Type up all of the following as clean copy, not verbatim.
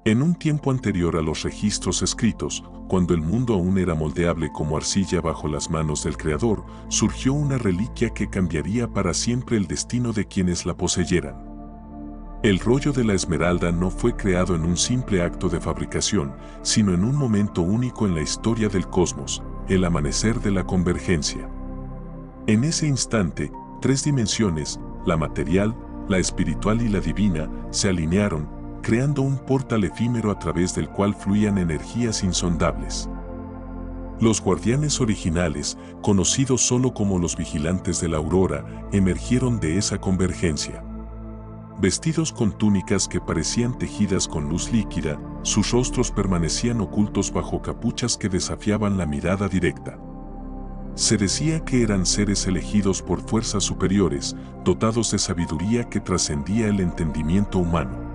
En un tiempo anterior a los registros escritos, cuando el mundo aún era moldeable como arcilla bajo las manos del Creador, surgió una reliquia que cambiaría para siempre el destino de quienes la poseyeran. El rollo de la esmeralda no fue creado en un simple acto de fabricación, sino en un momento único en la historia del cosmos, el amanecer de la convergencia. En ese instante, tres dimensiones, la material, la espiritual y la divina, se alinearon, creando un portal efímero a través del cual fluían energías insondables. Los guardianes originales, conocidos solo como los vigilantes de la aurora, emergieron de esa convergencia. Vestidos con túnicas que parecían tejidas con luz líquida, sus rostros permanecían ocultos bajo capuchas que desafiaban la mirada directa. Se decía que eran seres elegidos por fuerzas superiores, dotados de sabiduría que trascendía el entendimiento humano.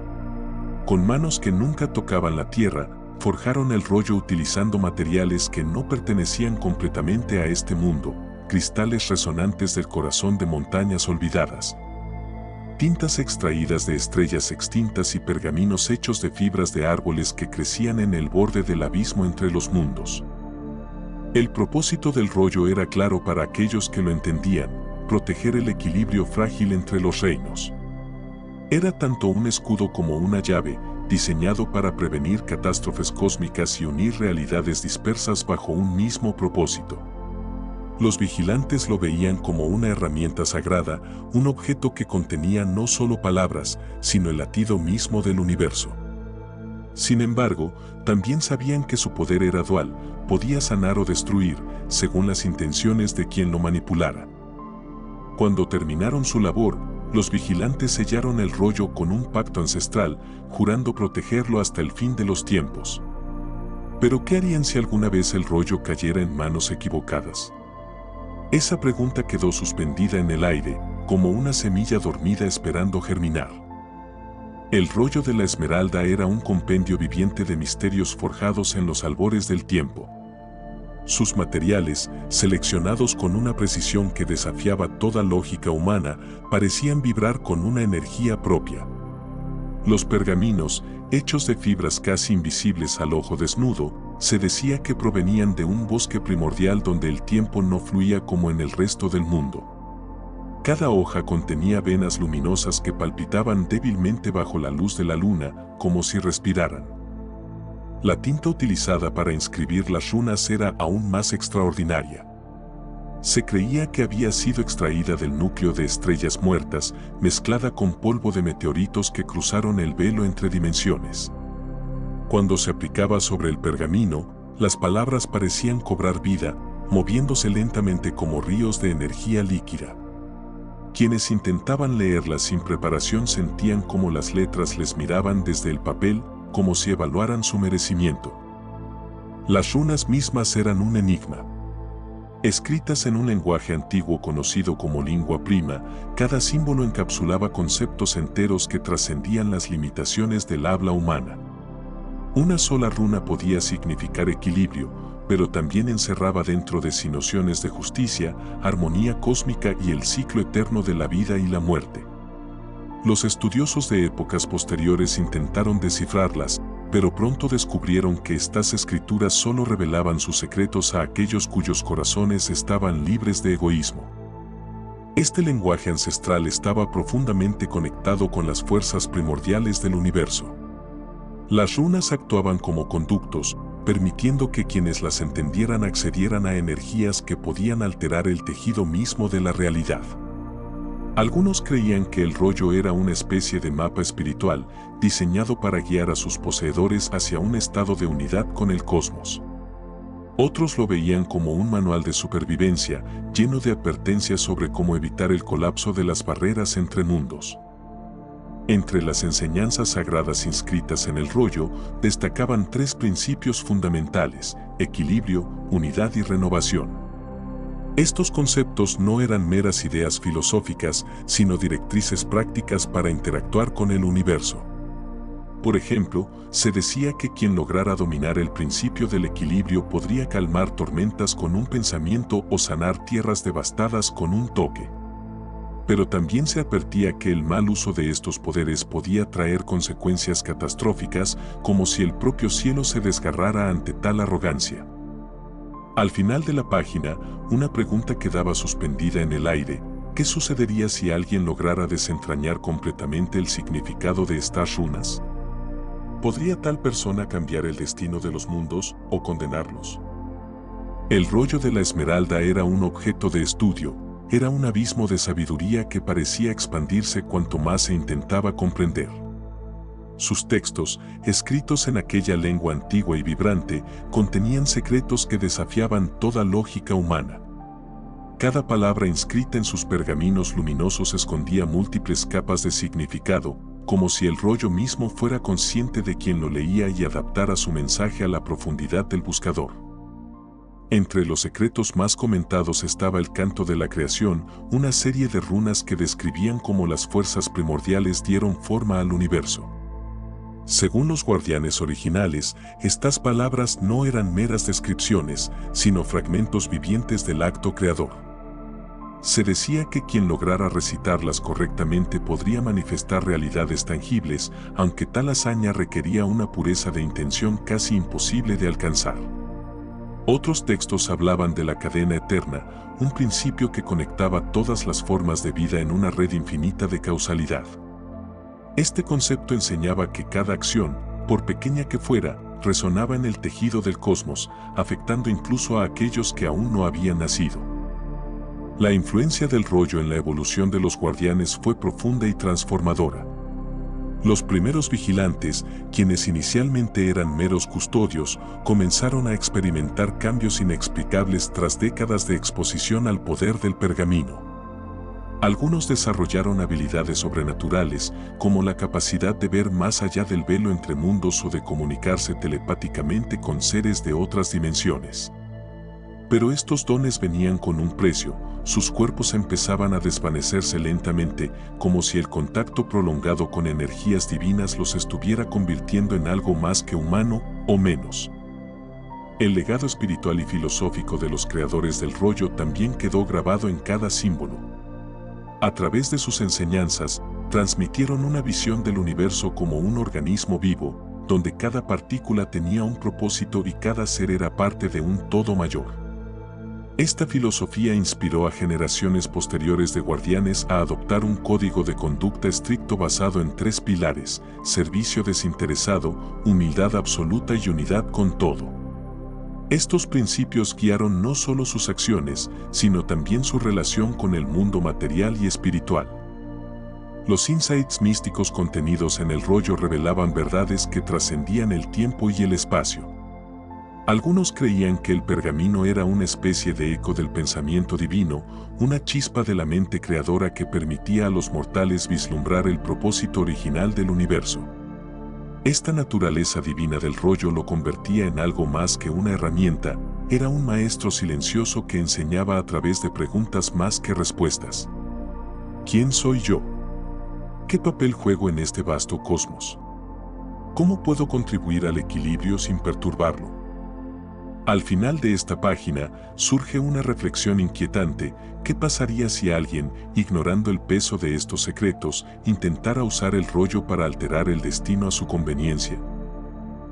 Con manos que nunca tocaban la tierra, forjaron el rollo utilizando materiales que no pertenecían completamente a este mundo, cristales resonantes del corazón de montañas olvidadas, tintas extraídas de estrellas extintas y pergaminos hechos de fibras de árboles que crecían en el borde del abismo entre los mundos. El propósito del rollo era claro para aquellos que lo entendían: proteger el equilibrio frágil entre los reinos. Era tanto un escudo como una llave, diseñado para prevenir catástrofes cósmicas y unir realidades dispersas bajo un mismo propósito. Los vigilantes lo veían como una herramienta sagrada, un objeto que contenía no solo palabras, sino el latido mismo del universo. Sin embargo, también sabían que su poder era dual, podía sanar o destruir, según las intenciones de quien lo manipulara. Cuando terminaron su labor, los vigilantes sellaron el rollo con un pacto ancestral, jurando protegerlo hasta el fin de los tiempos. ¿Pero qué harían si alguna vez el rollo cayera en manos equivocadas? Esa pregunta quedó suspendida en el aire, como una semilla dormida esperando germinar. El rollo de la esmeralda era un compendio viviente de misterios forjados en los albores del tiempo. Sus materiales, seleccionados con una precisión que desafiaba toda lógica humana, parecían vibrar con una energía propia. Los pergaminos, hechos de fibras casi invisibles al ojo desnudo, se decía que provenían de un bosque primordial donde el tiempo no fluía como en el resto del mundo. Cada hoja contenía venas luminosas que palpitaban débilmente bajo la luz de la luna, como si respiraran. La tinta utilizada para inscribir las runas era aún más extraordinaria. Se creía que había sido extraída del núcleo de estrellas muertas, mezclada con polvo de meteoritos que cruzaron el velo entre dimensiones. Cuando se aplicaba sobre el pergamino, las palabras parecían cobrar vida, moviéndose lentamente como ríos de energía líquida. Quienes intentaban leerlas sin preparación sentían como las letras les miraban desde el papel, como si evaluaran su merecimiento. Las runas mismas eran un enigma. Escritas en un lenguaje antiguo conocido como lingua prima, cada símbolo encapsulaba conceptos enteros que trascendían las limitaciones del habla humana. Una sola runa podía significar equilibrio, pero también encerraba dentro de sí nociones de justicia, armonía cósmica y el ciclo eterno de la vida y la muerte. Los estudiosos de épocas posteriores intentaron descifrarlas, pero pronto descubrieron que estas escrituras solo revelaban sus secretos a aquellos cuyos corazones estaban libres de egoísmo. Este lenguaje ancestral estaba profundamente conectado con las fuerzas primordiales del universo. Las runas actuaban como conductos, permitiendo que quienes las entendieran accedieran a energías que podían alterar el tejido mismo de la realidad. Algunos creían que el rollo era una especie de mapa espiritual, diseñado para guiar a sus poseedores hacia un estado de unidad con el cosmos. Otros lo veían como un manual de supervivencia, lleno de advertencias sobre cómo evitar el colapso de las barreras entre mundos. Entre las enseñanzas sagradas inscritas en el rollo, destacaban tres principios fundamentales: equilibrio, unidad y renovación. Estos conceptos no eran meras ideas filosóficas, sino directrices prácticas para interactuar con el universo. Por ejemplo, se decía que quien lograra dominar el principio del equilibrio podría calmar tormentas con un pensamiento o sanar tierras devastadas con un toque. Pero también se advertía que el mal uso de estos poderes podía traer consecuencias catastróficas, como si el propio cielo se desgarrara ante tal arrogancia. Al final de la página, una pregunta quedaba suspendida en el aire: ¿qué sucedería si alguien lograra desentrañar completamente el significado de estas runas? ¿Podría tal persona cambiar el destino de los mundos o condenarlos? El rollo de la Esmeralda era un objeto de estudio, era un abismo de sabiduría que parecía expandirse cuanto más se intentaba comprender. Sus textos, escritos en aquella lengua antigua y vibrante, contenían secretos que desafiaban toda lógica humana. Cada palabra inscrita en sus pergaminos luminosos escondía múltiples capas de significado, como si el rollo mismo fuera consciente de quien lo leía y adaptara su mensaje a la profundidad del buscador. Entre los secretos más comentados estaba el canto de la creación, una serie de runas que describían cómo las fuerzas primordiales dieron forma al universo. Según los guardianes originales, estas palabras no eran meras descripciones, sino fragmentos vivientes del acto creador. Se decía que quien lograra recitarlas correctamente podría manifestar realidades tangibles, aunque tal hazaña requería una pureza de intención casi imposible de alcanzar. Otros textos hablaban de la cadena eterna, un principio que conectaba todas las formas de vida en una red infinita de causalidad. Este concepto enseñaba que cada acción, por pequeña que fuera, resonaba en el tejido del cosmos, afectando incluso a aquellos que aún no habían nacido. La influencia del rollo en la evolución de los guardianes fue profunda y transformadora. Los primeros vigilantes, quienes inicialmente eran meros custodios, comenzaron a experimentar cambios inexplicables tras décadas de exposición al poder del pergamino. Algunos desarrollaron habilidades sobrenaturales, como la capacidad de ver más allá del velo entre mundos o de comunicarse telepáticamente con seres de otras dimensiones. Pero estos dones venían con un precio, sus cuerpos empezaban a desvanecerse lentamente, como si el contacto prolongado con energías divinas los estuviera convirtiendo en algo más que humano o menos. El legado espiritual y filosófico de los creadores del rollo también quedó grabado en cada símbolo. A través de sus enseñanzas, transmitieron una visión del universo como un organismo vivo, donde cada partícula tenía un propósito y cada ser era parte de un todo mayor. Esta filosofía inspiró a generaciones posteriores de guardianes a adoptar un código de conducta estricto basado en 3 pilares: servicio desinteresado, humildad absoluta y unidad con todo. Estos principios guiaron no solo sus acciones, sino también su relación con el mundo material y espiritual. Los insights místicos contenidos en el rollo revelaban verdades que trascendían el tiempo y el espacio. Algunos creían que el pergamino era una especie de eco del pensamiento divino, una chispa de la mente creadora que permitía a los mortales vislumbrar el propósito original del universo. Esta naturaleza divina del rollo lo convertía en algo más que una herramienta, era un maestro silencioso que enseñaba a través de preguntas más que respuestas. ¿Quién soy yo? ¿Qué papel juego en este vasto cosmos? ¿Cómo puedo contribuir al equilibrio sin perturbarlo? Al final de esta página surge una reflexión inquietante: ¿qué pasaría si alguien, ignorando el peso de estos secretos, intentara usar el rollo para alterar el destino a su conveniencia?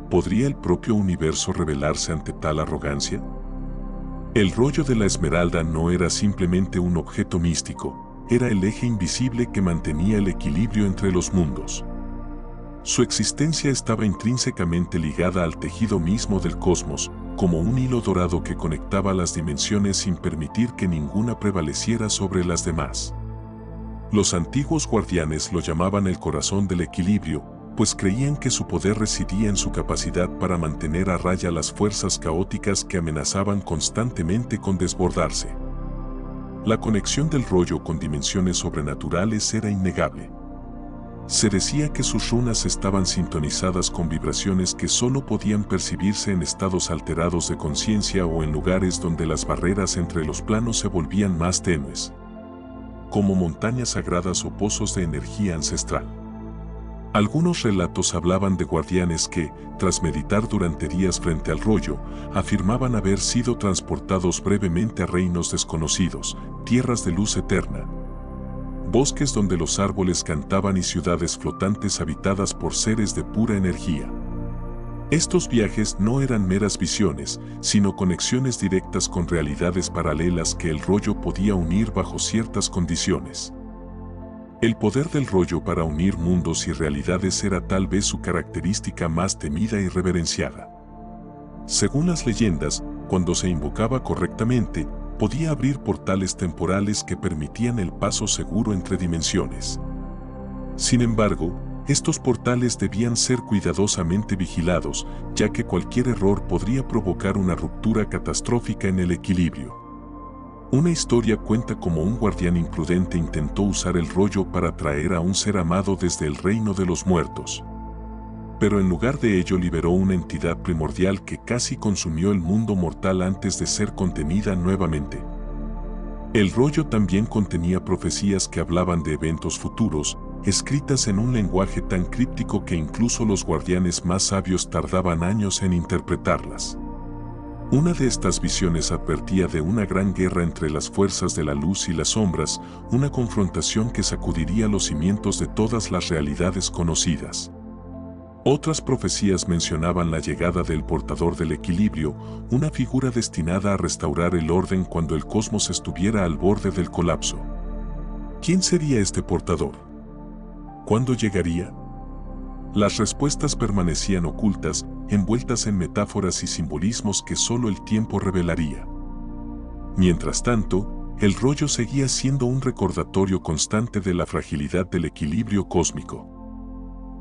¿Podría el propio universo rebelarse ante tal arrogancia? El rollo de la Esmeralda no era simplemente un objeto místico, era el eje invisible que mantenía el equilibrio entre los mundos. Su existencia estaba intrínsecamente ligada al tejido mismo del cosmos, como un hilo dorado que conectaba las dimensiones sin permitir que ninguna prevaleciera sobre las demás. Los antiguos guardianes lo llamaban el corazón del equilibrio, pues creían que su poder residía en su capacidad para mantener a raya las fuerzas caóticas que amenazaban constantemente con desbordarse. La conexión del rollo con dimensiones sobrenaturales era innegable. Se decía que sus runas estaban sintonizadas con vibraciones que solo podían percibirse en estados alterados de conciencia o en lugares donde las barreras entre los planos se volvían más tenues, como montañas sagradas o pozos de energía ancestral. Algunos relatos hablaban de guardianes que, tras meditar durante días frente al rollo, afirmaban haber sido transportados brevemente a reinos desconocidos, tierras de luz eterna. bosques donde los árboles cantaban y ciudades flotantes habitadas por seres de pura energía. Estos viajes no eran meras visiones, sino conexiones directas con realidades paralelas que el rollo podía unir bajo ciertas condiciones. El poder del rollo para unir mundos y realidades era tal vez su característica más temida y reverenciada. Según las leyendas, cuando se invocaba correctamente, podía abrir portales temporales que permitían el paso seguro entre dimensiones. Sin embargo, estos portales debían ser cuidadosamente vigilados, ya que cualquier error podría provocar una ruptura catastrófica en el equilibrio. Una historia cuenta cómo un guardián imprudente intentó usar el rollo para traer a un ser amado desde el reino de los muertos. Pero en lugar de ello liberó una entidad primordial que casi consumió el mundo mortal antes de ser contenida nuevamente. El rollo también contenía profecías que hablaban de eventos futuros, escritas en un lenguaje tan críptico que incluso los guardianes más sabios tardaban años en interpretarlas. Una de estas visiones advertía de una gran guerra entre las fuerzas de la luz y las sombras, una confrontación que sacudiría los cimientos de todas las realidades conocidas. Otras profecías mencionaban la llegada del portador del equilibrio, una figura destinada a restaurar el orden cuando el cosmos estuviera al borde del colapso. ¿Quién sería este portador? ¿Cuándo llegaría? Las respuestas permanecían ocultas, envueltas en metáforas y simbolismos que solo el tiempo revelaría. Mientras tanto, el rollo seguía siendo un recordatorio constante de la fragilidad del equilibrio cósmico.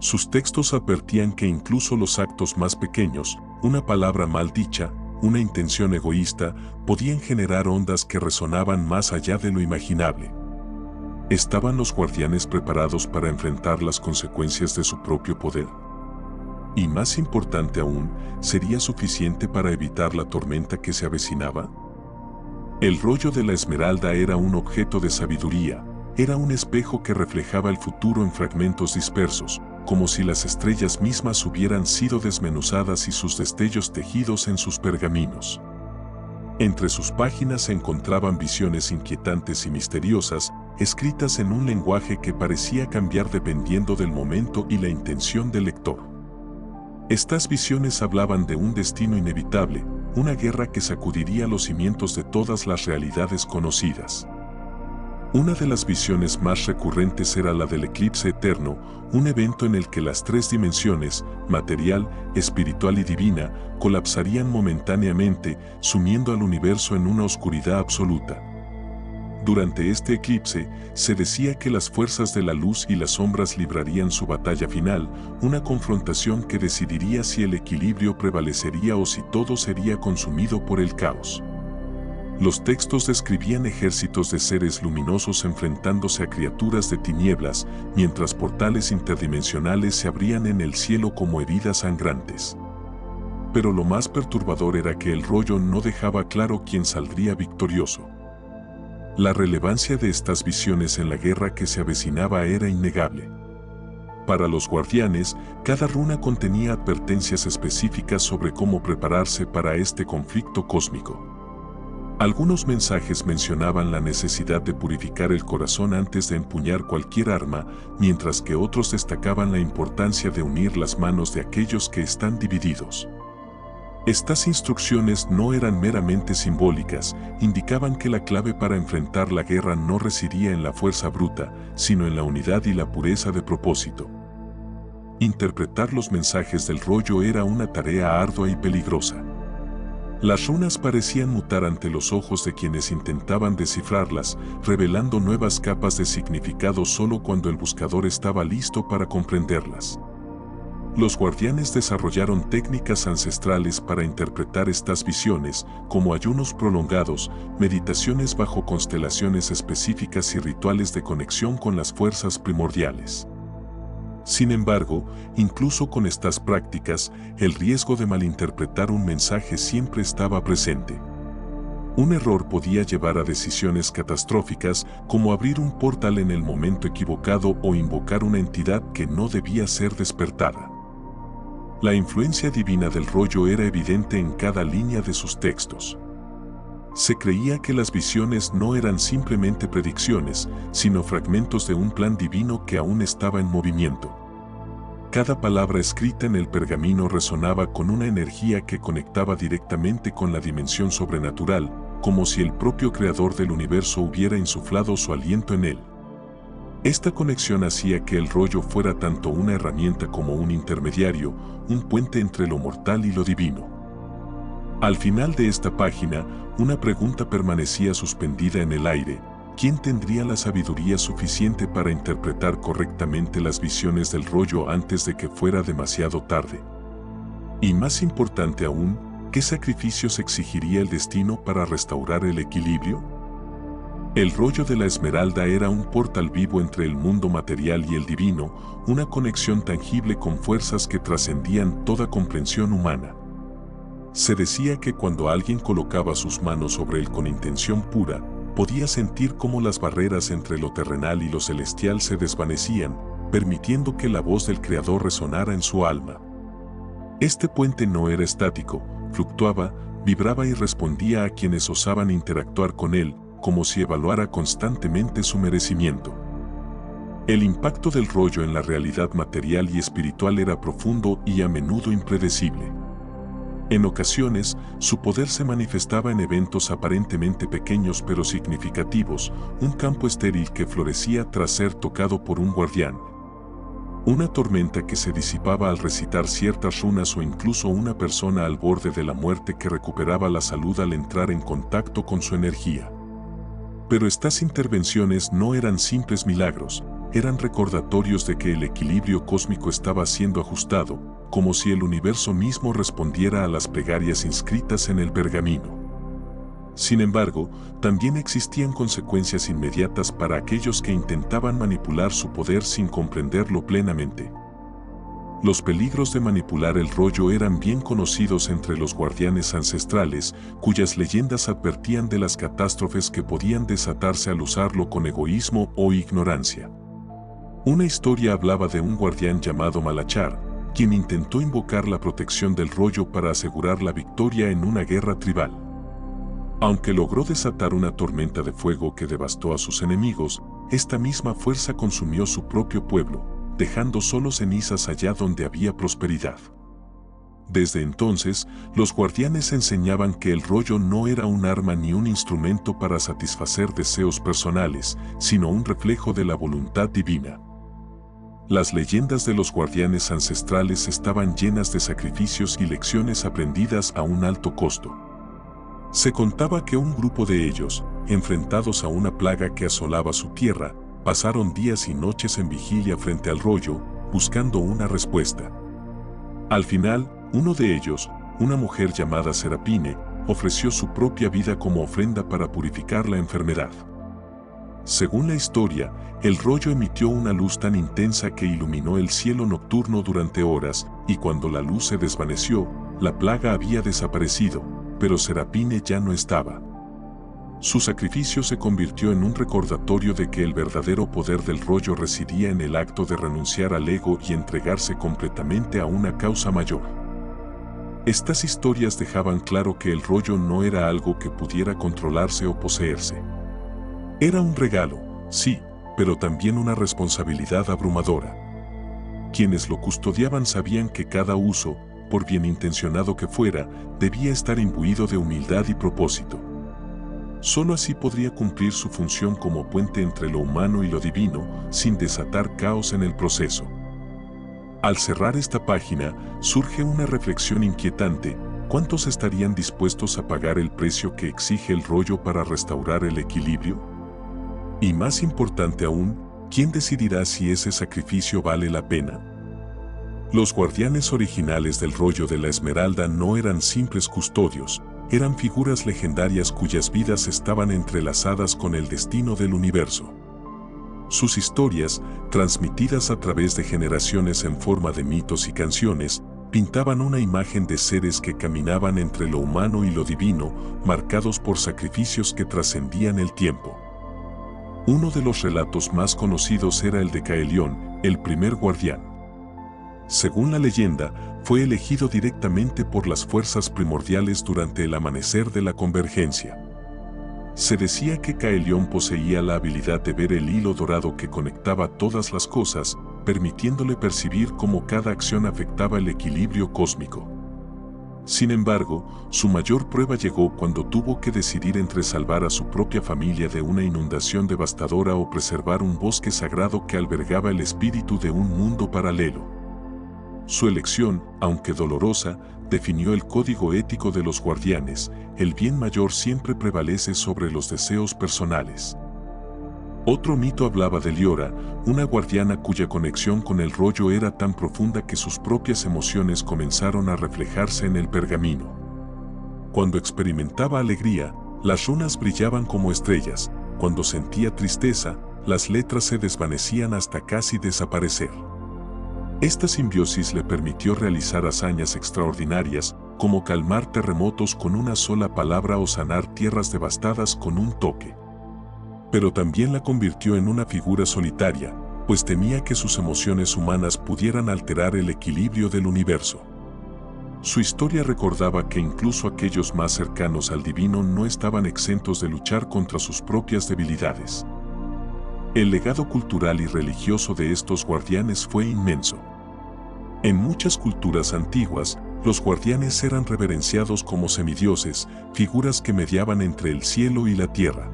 Sus textos advertían que incluso los actos más pequeños, una palabra mal dicha, una intención egoísta, podían generar ondas que resonaban más allá de lo imaginable. ¿Estaban los guardianes preparados para enfrentar las consecuencias de su propio poder? Y más importante aún, ¿sería suficiente para evitar la tormenta que se avecinaba? El rollo de la esmeralda era un objeto de sabiduría, era un espejo que reflejaba el futuro en fragmentos dispersos, como si las estrellas mismas hubieran sido desmenuzadas y sus destellos tejidos en sus pergaminos. Entre sus páginas se encontraban visiones inquietantes y misteriosas, escritas en un lenguaje que parecía cambiar dependiendo del momento y la intención del lector. Estas visiones hablaban de un destino inevitable, una guerra que sacudiría los cimientos de todas las realidades conocidas. Una de las visiones más recurrentes era la del eclipse eterno, un evento en el que las tres dimensiones, material, espiritual y divina, colapsarían momentáneamente, sumiendo al universo en una oscuridad absoluta. Durante este eclipse, se decía que las fuerzas de la luz y las sombras librarían su batalla final, una confrontación que decidiría si el equilibrio prevalecería o si todo sería consumido por el caos. Los textos describían ejércitos de seres luminosos enfrentándose a criaturas de tinieblas, mientras portales interdimensionales se abrían en el cielo como heridas sangrantes. Pero lo más perturbador era que el rollo no dejaba claro quién saldría victorioso. La relevancia de estas visiones en la guerra que se avecinaba era innegable. Para los guardianes, cada runa contenía advertencias específicas sobre cómo prepararse para este conflicto cósmico. Algunos mensajes mencionaban la necesidad de purificar el corazón antes de empuñar cualquier arma, mientras que otros destacaban la importancia de unir las manos de aquellos que están divididos. Estas instrucciones no eran meramente simbólicas, indicaban que la clave para enfrentar la guerra no residía en la fuerza bruta, sino en la unidad y la pureza de propósito. Interpretar los mensajes del rollo era una tarea ardua y peligrosa. Las runas parecían mutar ante los ojos de quienes intentaban descifrarlas, revelando nuevas capas de significado solo cuando el buscador estaba listo para comprenderlas. Los guardianes desarrollaron técnicas ancestrales para interpretar estas visiones, como ayunos prolongados, meditaciones bajo constelaciones específicas y rituales de conexión con las fuerzas primordiales. Sin embargo, incluso con estas prácticas, el riesgo de malinterpretar un mensaje siempre estaba presente. Un error podía llevar a decisiones catastróficas, como abrir un portal en el momento equivocado o invocar una entidad que no debía ser despertada. La influencia divina del rollo era evidente en cada línea de sus textos. Se creía que las visiones no eran simplemente predicciones, sino fragmentos de un plan divino que aún estaba en movimiento. Cada palabra escrita en el pergamino resonaba con una energía que conectaba directamente con la dimensión sobrenatural, como si el propio creador del universo hubiera insuflado su aliento en él. Esta conexión hacía que el rollo fuera tanto una herramienta como un intermediario, un puente entre lo mortal y lo divino. Al final de esta página, una pregunta permanecía suspendida en el aire: ¿quién tendría la sabiduría suficiente para interpretar correctamente las visiones del rollo antes de que fuera demasiado tarde? Y más importante aún, ¿qué sacrificios exigiría el destino para restaurar el equilibrio? El rollo de la Esmeralda era un portal vivo entre el mundo material y el divino, una conexión tangible con fuerzas que trascendían toda comprensión humana. Se decía que cuando alguien colocaba sus manos sobre él con intención pura, podía sentir cómo las barreras entre lo terrenal y lo celestial se desvanecían, permitiendo que la voz del Creador resonara en su alma. Este puente no era estático, fluctuaba, vibraba y respondía a quienes osaban interactuar con él, como si evaluara constantemente su merecimiento. El impacto del rollo en la realidad material y espiritual era profundo y a menudo impredecible. En ocasiones, su poder se manifestaba en eventos aparentemente pequeños pero significativos, un campo estéril que florecía tras ser tocado por un guardián, una tormenta que se disipaba al recitar ciertas runas o incluso una persona al borde de la muerte que recuperaba la salud al entrar en contacto con su energía. Pero estas intervenciones no eran simples milagros, eran recordatorios de que el equilibrio cósmico estaba siendo ajustado, como si el universo mismo respondiera a las plegarias inscritas en el pergamino. Sin embargo, también existían consecuencias inmediatas para aquellos que intentaban manipular su poder sin comprenderlo plenamente. Los peligros de manipular el rollo eran bien conocidos entre los guardianes ancestrales, cuyas leyendas advertían de las catástrofes que podían desatarse al usarlo con egoísmo o ignorancia. Una historia hablaba de un guardián llamado Malachar, quien intentó invocar la protección del rollo para asegurar la victoria en una guerra tribal. Aunque logró desatar una tormenta de fuego que devastó a sus enemigos, esta misma fuerza consumió su propio pueblo, dejando solo cenizas allá donde había prosperidad. Desde entonces, los guardianes enseñaban que el rollo no era un arma ni un instrumento para satisfacer deseos personales, sino un reflejo de la voluntad divina. Las leyendas de los guardianes ancestrales estaban llenas de sacrificios y lecciones aprendidas a un alto costo. Se contaba que un grupo de ellos, enfrentados a una plaga que asolaba su tierra, pasaron días y noches en vigilia frente al rollo, buscando una respuesta. Al final, uno de ellos, una mujer llamada Serapine, ofreció su propia vida como ofrenda para purificar la enfermedad. Según la historia, el rollo emitió una luz tan intensa que iluminó el cielo nocturno durante horas, y cuando la luz se desvaneció, la plaga había desaparecido, pero Serapine ya no estaba. Su sacrificio se convirtió en un recordatorio de que el verdadero poder del rollo residía en el acto de renunciar al ego y entregarse completamente a una causa mayor. Estas historias dejaban claro que el rollo no era algo que pudiera controlarse o poseerse. Era un regalo, sí, pero también una responsabilidad abrumadora. Quienes lo custodiaban sabían que cada uso, por bien intencionado que fuera, debía estar imbuido de humildad y propósito. Solo así podría cumplir su función como puente entre lo humano y lo divino, sin desatar caos en el proceso. Al cerrar esta página, surge una reflexión inquietante: ¿cuántos estarían dispuestos a pagar el precio que exige el rollo para restaurar el equilibrio? Y más importante aún, ¿quién decidirá si ese sacrificio vale la pena? Los guardianes originales del rollo de la Esmeralda no eran simples custodios, eran figuras legendarias cuyas vidas estaban entrelazadas con el destino del universo. Sus historias, transmitidas a través de generaciones en forma de mitos y canciones, pintaban una imagen de seres que caminaban entre lo humano y lo divino, marcados por sacrificios que trascendían el tiempo. Uno de los relatos más conocidos era el de Caelión, el primer guardián. Según la leyenda, fue elegido directamente por las fuerzas primordiales durante el amanecer de la convergencia. Se decía que Caelión poseía la habilidad de ver el hilo dorado que conectaba todas las cosas, permitiéndole percibir cómo cada acción afectaba el equilibrio cósmico. Sin embargo, su mayor prueba llegó cuando tuvo que decidir entre salvar a su propia familia de una inundación devastadora o preservar un bosque sagrado que albergaba el espíritu de un mundo paralelo. Su elección, aunque dolorosa, definió el código ético de los guardianes: el bien mayor siempre prevalece sobre los deseos personales. Otro mito hablaba de Liora, una guardiana cuya conexión con el rollo era tan profunda que sus propias emociones comenzaron a reflejarse en el pergamino. Cuando experimentaba alegría, las runas brillaban como estrellas; cuando sentía tristeza, las letras se desvanecían hasta casi desaparecer. Esta simbiosis le permitió realizar hazañas extraordinarias, como calmar terremotos con una sola palabra o sanar tierras devastadas con un toque. Pero también la convirtió en una figura solitaria, pues temía que sus emociones humanas pudieran alterar el equilibrio del universo. Su historia recordaba que incluso aquellos más cercanos al divino no estaban exentos de luchar contra sus propias debilidades. El legado cultural y religioso de estos guardianes fue inmenso. En muchas culturas antiguas, los guardianes eran reverenciados como semidioses, figuras que mediaban entre el cielo y la tierra.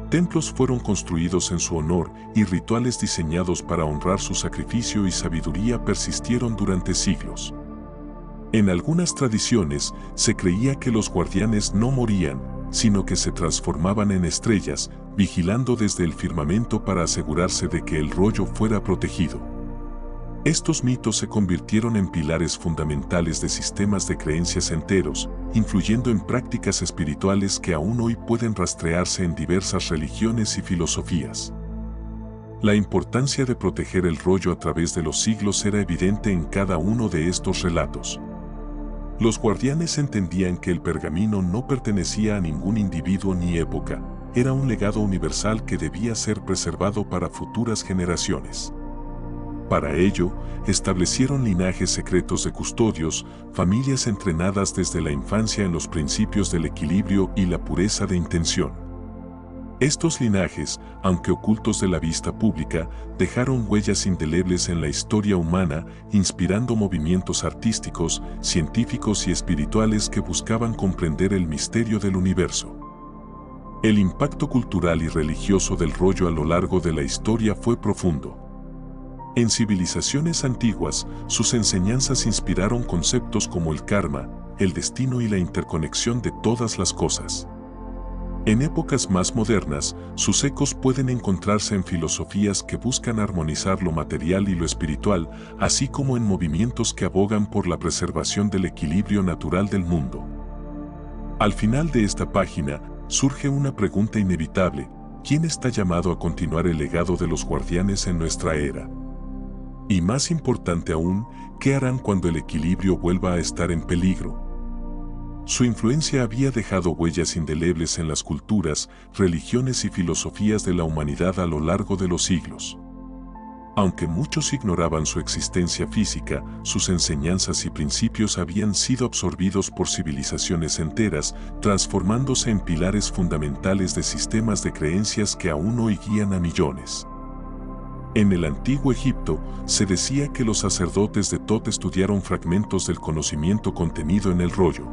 Templos fueron construidos en su honor y rituales diseñados para honrar su sacrificio y sabiduría persistieron durante siglos. En algunas tradiciones, se creía que los guardianes no morían, sino que se transformaban en estrellas, vigilando desde el firmamento para asegurarse de que el rollo fuera protegido. Estos mitos se convirtieron en pilares fundamentales de sistemas de creencias enteros, influyendo en prácticas espirituales que aún hoy pueden rastrearse en diversas religiones y filosofías. La importancia de proteger el rollo a través de los siglos era evidente en cada uno de estos relatos. Los guardianes entendían que el pergamino no pertenecía a ningún individuo ni época, era un legado universal que debía ser preservado para futuras generaciones. Para ello, establecieron linajes secretos de custodios, familias entrenadas desde la infancia en los principios del equilibrio y la pureza de intención. Estos linajes, aunque ocultos de la vista pública, dejaron huellas indelebles en la historia humana, inspirando movimientos artísticos, científicos y espirituales que buscaban comprender el misterio del universo. El impacto cultural y religioso del rollo a lo largo de la historia fue profundo. En civilizaciones antiguas, sus enseñanzas inspiraron conceptos como el karma, el destino y la interconexión de todas las cosas. En épocas más modernas, sus ecos pueden encontrarse en filosofías que buscan armonizar lo material y lo espiritual, así como en movimientos que abogan por la preservación del equilibrio natural del mundo. Al final de esta página, surge una pregunta inevitable: ¿quién está llamado a continuar el legado de los guardianes en nuestra era? Y más importante aún, ¿qué harán cuando el equilibrio vuelva a estar en peligro? Su influencia había dejado huellas indelebles en las culturas, religiones y filosofías de la humanidad a lo largo de los siglos. Aunque muchos ignoraban su existencia física, sus enseñanzas y principios habían sido absorbidos por civilizaciones enteras, transformándose en pilares fundamentales de sistemas de creencias que aún hoy guían a millones. En el antiguo Egipto, se decía que los sacerdotes de Tot estudiaron fragmentos del conocimiento contenido en el rollo,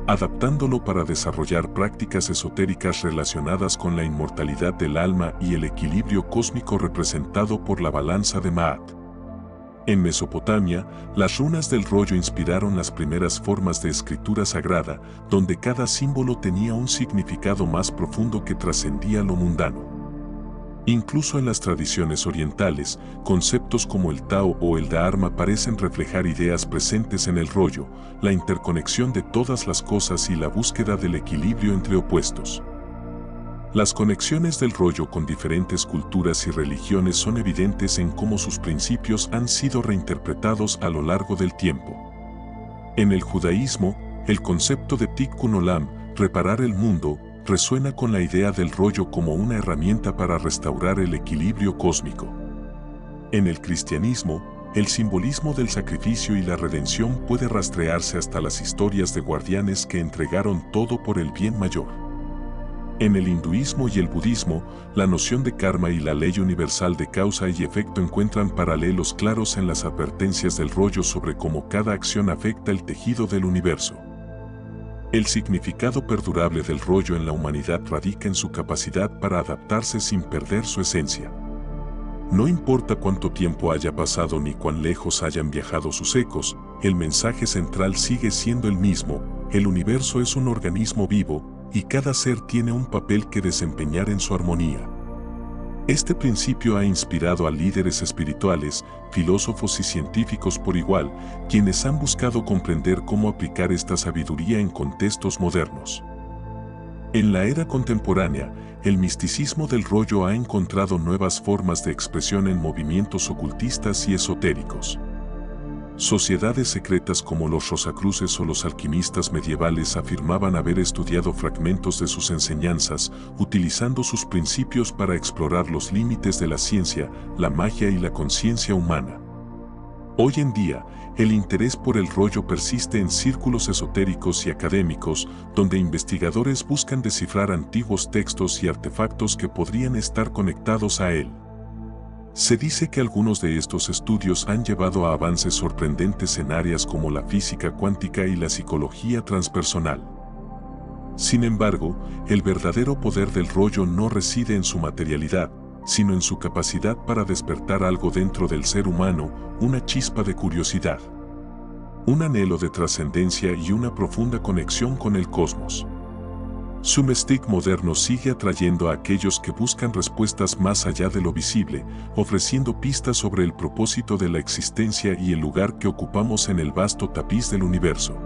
adaptándolo para desarrollar prácticas esotéricas relacionadas con la inmortalidad del alma y el equilibrio cósmico representado por la balanza de Maat. En Mesopotamia, las runas del rollo inspiraron las primeras formas de escritura sagrada, donde cada símbolo tenía un significado más profundo que trascendía lo mundano. Incluso en las tradiciones orientales, conceptos como el Tao o el Dharma parecen reflejar ideas presentes en el rollo, la interconexión de todas las cosas y la búsqueda del equilibrio entre opuestos. Las conexiones del rollo con diferentes culturas y religiones son evidentes en cómo sus principios han sido reinterpretados a lo largo del tiempo. En el judaísmo, el concepto de Tikkun Olam, reparar el mundo, resuena con la idea del rollo como una herramienta para restaurar el equilibrio cósmico. En el cristianismo, el simbolismo del sacrificio y la redención puede rastrearse hasta las historias de guardianes que entregaron todo por el bien mayor. En el hinduismo y el budismo, la noción de karma y la ley universal de causa y efecto encuentran paralelos claros en las advertencias del rollo sobre cómo cada acción afecta el tejido del universo. El significado perdurable del rollo en la humanidad radica en su capacidad para adaptarse sin perder su esencia. No importa cuánto tiempo haya pasado ni cuán lejos hayan viajado sus ecos, el mensaje central sigue siendo el mismo: el universo es un organismo vivo, y cada ser tiene un papel que desempeñar en su armonía. Este principio ha inspirado a líderes espirituales, filósofos y científicos por igual, quienes han buscado comprender cómo aplicar esta sabiduría en contextos modernos. En la era contemporánea, el misticismo del rollo ha encontrado nuevas formas de expresión en movimientos ocultistas y esotéricos. Sociedades secretas como los Rosacruces o los alquimistas medievales afirmaban haber estudiado fragmentos de sus enseñanzas, utilizando sus principios para explorar los límites de la ciencia, la magia y la conciencia humana. Hoy en día, el interés por el rollo persiste en círculos esotéricos y académicos, donde investigadores buscan descifrar antiguos textos y artefactos que podrían estar conectados a él. Se dice que algunos de estos estudios han llevado a avances sorprendentes en áreas como la física cuántica y la psicología transpersonal. Sin embargo, el verdadero poder del rollo no reside en su materialidad, sino en su capacidad para despertar algo dentro del ser humano, una chispa de curiosidad, un anhelo de trascendencia y una profunda conexión con el cosmos. Su mystique moderno sigue atrayendo a aquellos que buscan respuestas más allá de lo visible, ofreciendo pistas sobre el propósito de la existencia y el lugar que ocupamos en el vasto tapiz del universo.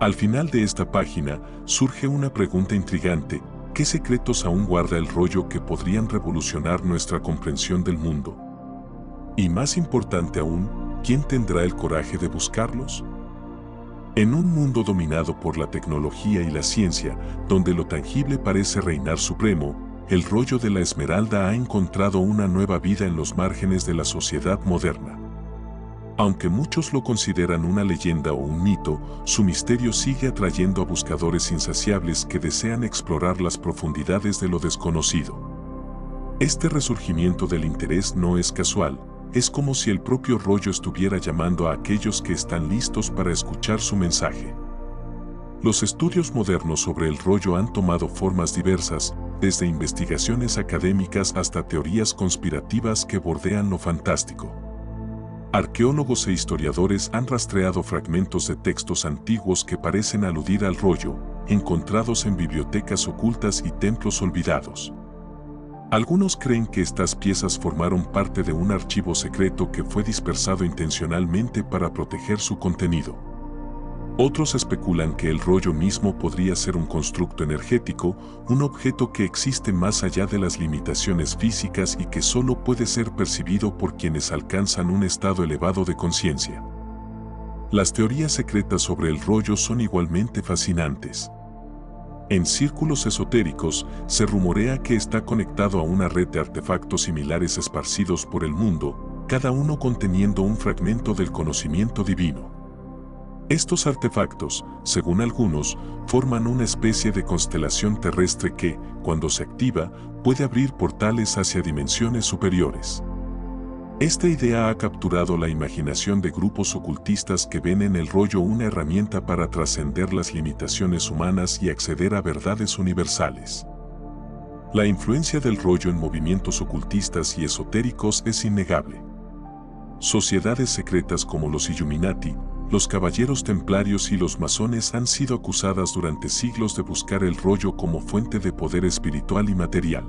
Al final de esta página, surge una pregunta intrigante: ¿qué secretos aún guarda el rollo que podrían revolucionar nuestra comprensión del mundo? Y más importante aún, ¿quién tendrá el coraje de buscarlos? En un mundo dominado por la tecnología y la ciencia, donde lo tangible parece reinar supremo, el rollo de la esmeralda ha encontrado una nueva vida en los márgenes de la sociedad moderna. Aunque muchos lo consideran una leyenda o un mito, su misterio sigue atrayendo a buscadores insaciables que desean explorar las profundidades de lo desconocido. Este resurgimiento del interés no es casual. Es como si el propio rollo estuviera llamando a aquellos que están listos para escuchar su mensaje. Los estudios modernos sobre el rollo han tomado formas diversas, desde investigaciones académicas hasta teorías conspirativas que bordean lo fantástico. Arqueólogos e historiadores han rastreado fragmentos de textos antiguos que parecen aludir al rollo, encontrados en bibliotecas ocultas y templos olvidados. Algunos creen que estas piezas formaron parte de un archivo secreto que fue dispersado intencionalmente para proteger su contenido. Otros especulan que el rollo mismo podría ser un constructo energético, un objeto que existe más allá de las limitaciones físicas y que solo puede ser percibido por quienes alcanzan un estado elevado de conciencia. Las teorías secretas sobre el rollo son igualmente fascinantes. En círculos esotéricos, se rumorea que está conectado a una red de artefactos similares esparcidos por el mundo, cada uno conteniendo un fragmento del conocimiento divino. Estos artefactos, según algunos, forman una especie de constelación terrestre que, cuando se activa, puede abrir portales hacia dimensiones superiores. Esta idea ha capturado la imaginación de grupos ocultistas que ven en el rollo una herramienta para trascender las limitaciones humanas y acceder a verdades universales. La influencia del rollo en movimientos ocultistas y esotéricos es innegable. Sociedades secretas como los Illuminati, los Caballeros Templarios y los Masones han sido acusadas durante siglos de buscar el rollo como fuente de poder espiritual y material.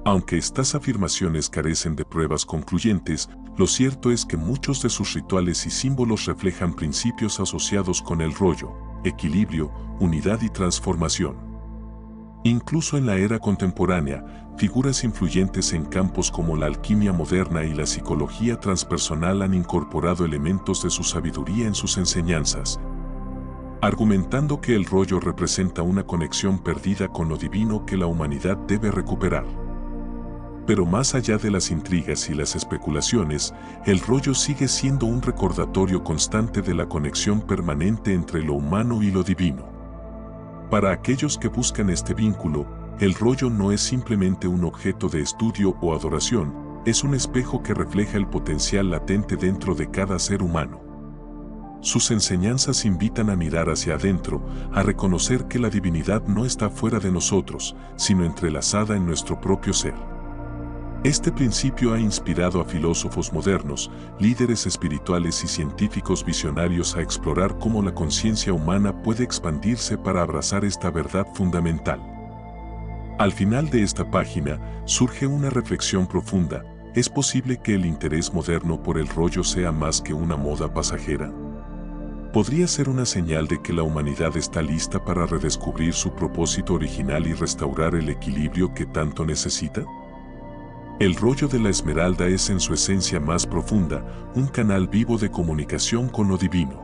Aunque estas afirmaciones carecen de pruebas concluyentes, lo cierto es que muchos de sus rituales y símbolos reflejan principios asociados con el rollo: equilibrio, unidad y transformación. Incluso en la era contemporánea, figuras influyentes en campos como la alquimia moderna y la psicología transpersonal han incorporado elementos de su sabiduría en sus enseñanzas, argumentando que el rollo representa una conexión perdida con lo divino que la humanidad debe recuperar. Pero más allá de las intrigas y las especulaciones, el rollo sigue siendo un recordatorio constante de la conexión permanente entre lo humano y lo divino. Para aquellos que buscan este vínculo, el rollo no es simplemente un objeto de estudio o adoración, es un espejo que refleja el potencial latente dentro de cada ser humano. Sus enseñanzas invitan a mirar hacia adentro, a reconocer que la divinidad no está fuera de nosotros, sino entrelazada en nuestro propio ser. Este principio ha inspirado a filósofos modernos, líderes espirituales y científicos visionarios a explorar cómo la conciencia humana puede expandirse para abrazar esta verdad fundamental. Al final de esta página surge una reflexión profunda. ¿Es posible que el interés moderno por el rollo sea más que una moda pasajera? ¿Podría ser una señal de que la humanidad está lista para redescubrir su propósito original y restaurar el equilibrio que tanto necesita? El rollo de la esmeralda es en su esencia más profunda, un canal vivo de comunicación con lo divino.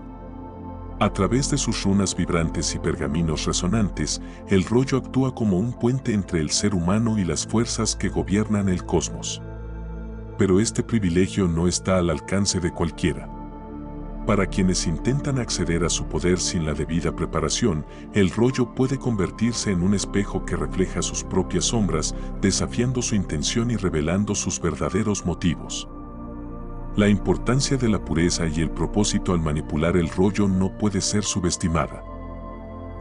A través de sus runas vibrantes y pergaminos resonantes, el rollo actúa como un puente entre el ser humano y las fuerzas que gobiernan el cosmos. Pero este privilegio no está al alcance de cualquiera. Para quienes intentan acceder a su poder sin la debida preparación, el rollo puede convertirse en un espejo que refleja sus propias sombras, desafiando su intención y revelando sus verdaderos motivos. La importancia de la pureza y el propósito al manipular el rollo no puede ser subestimada.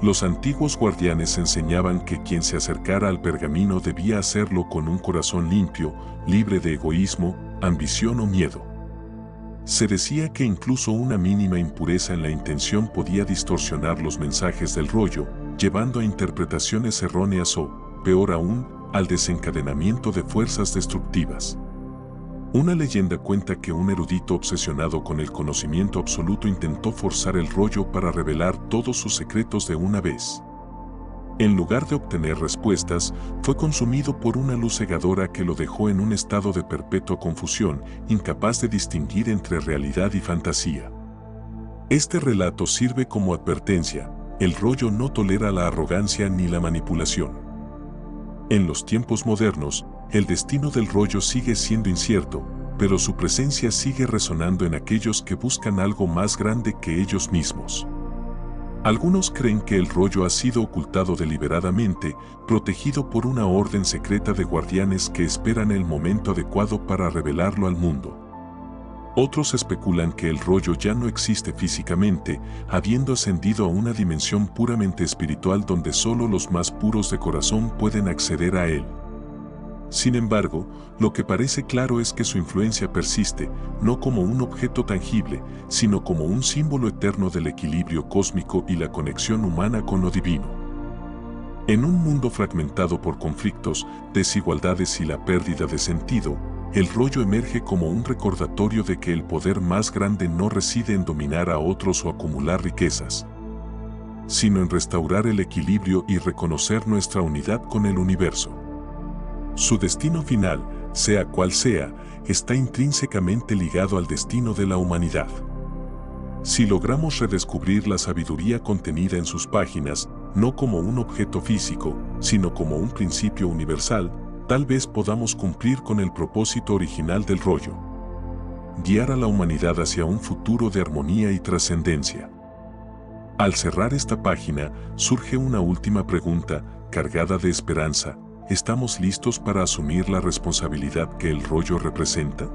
Los antiguos guardianes enseñaban que quien se acercara al pergamino debía hacerlo con un corazón limpio, libre de egoísmo, ambición o miedo. Se decía que incluso una mínima impureza en la intención podía distorsionar los mensajes del rollo, llevando a interpretaciones erróneas o, peor aún, al desencadenamiento de fuerzas destructivas. Una leyenda cuenta que un erudito obsesionado con el conocimiento absoluto intentó forzar el rollo para revelar todos sus secretos de una vez. En lugar de obtener respuestas, fue consumido por una luz cegadora que lo dejó en un estado de perpetua confusión, incapaz de distinguir entre realidad y fantasía. Este relato sirve como advertencia: el rollo no tolera la arrogancia ni la manipulación. En los tiempos modernos, el destino del rollo sigue siendo incierto, pero su presencia sigue resonando en aquellos que buscan algo más grande que ellos mismos. Algunos creen que el rollo ha sido ocultado deliberadamente, protegido por una orden secreta de guardianes que esperan el momento adecuado para revelarlo al mundo. Otros especulan que el rollo ya no existe físicamente, habiendo ascendido a una dimensión puramente espiritual donde solo los más puros de corazón pueden acceder a él. Sin embargo, lo que parece claro es que su influencia persiste, no como un objeto tangible, sino como un símbolo eterno del equilibrio cósmico y la conexión humana con lo divino. En un mundo fragmentado por conflictos, desigualdades y la pérdida de sentido, el rollo emerge como un recordatorio de que el poder más grande no reside en dominar a otros o acumular riquezas, sino en restaurar el equilibrio y reconocer nuestra unidad con el universo. Su destino final, sea cual sea, está intrínsecamente ligado al destino de la humanidad. Si logramos redescubrir la sabiduría contenida en sus páginas, no como un objeto físico, sino como un principio universal, tal vez podamos cumplir con el propósito original del rollo: guiar a la humanidad hacia un futuro de armonía y trascendencia. Al cerrar esta página, surge una última pregunta, cargada de esperanza: ¿estamos listos para asumir la responsabilidad que el rollo representa?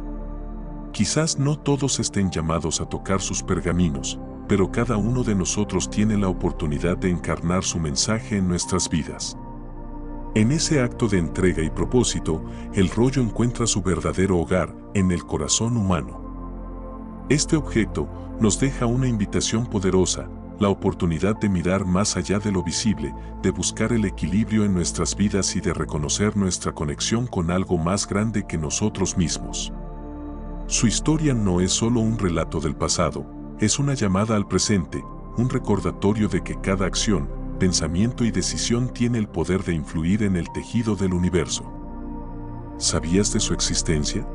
Quizás no todos estén llamados a tocar sus pergaminos, pero cada uno de nosotros tiene la oportunidad de encarnar su mensaje en nuestras vidas. En ese acto de entrega y propósito, el rollo encuentra su verdadero hogar en el corazón humano. Este objeto nos deja una invitación poderosa: la oportunidad de mirar más allá de lo visible, de buscar el equilibrio en nuestras vidas y de reconocer nuestra conexión con algo más grande que nosotros mismos. Su historia no es solo un relato del pasado, es una llamada al presente, un recordatorio de que cada acción, pensamiento y decisión tiene el poder de influir en el tejido del universo. ¿Sabías de su existencia?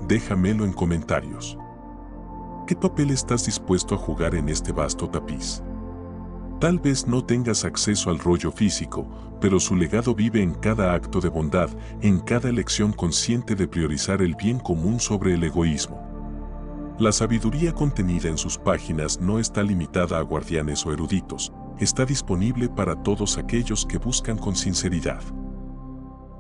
Déjamelo en comentarios. ¿Qué papel estás dispuesto a jugar en este vasto tapiz? Tal vez no tengas acceso al rollo físico, pero su legado vive en cada acto de bondad, en cada elección consciente de priorizar el bien común sobre el egoísmo. La sabiduría contenida en sus páginas no está limitada a guardianes o eruditos, está disponible para todos aquellos que buscan con sinceridad.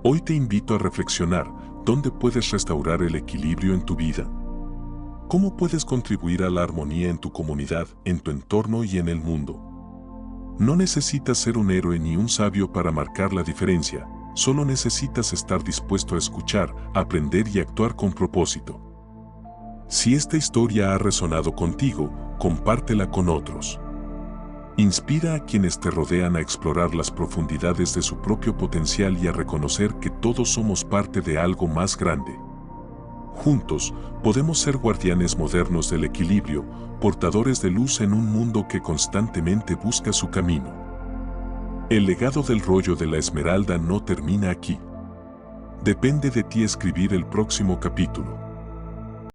Hoy te invito a reflexionar dónde puedes restaurar el equilibrio en tu vida. ¿Cómo puedes contribuir a la armonía en tu comunidad, en tu entorno y en el mundo? No necesitas ser un héroe ni un sabio para marcar la diferencia, solo necesitas estar dispuesto a escuchar, aprender y actuar con propósito. Si esta historia ha resonado contigo, compártela con otros. Inspira a quienes te rodean a explorar las profundidades de su propio potencial y a reconocer que todos somos parte de algo más grande. Juntos, podemos ser guardianes modernos del equilibrio, portadores de luz en un mundo que constantemente busca su camino. El legado del rollo de la Esmeralda no termina aquí. Depende de ti escribir el próximo capítulo.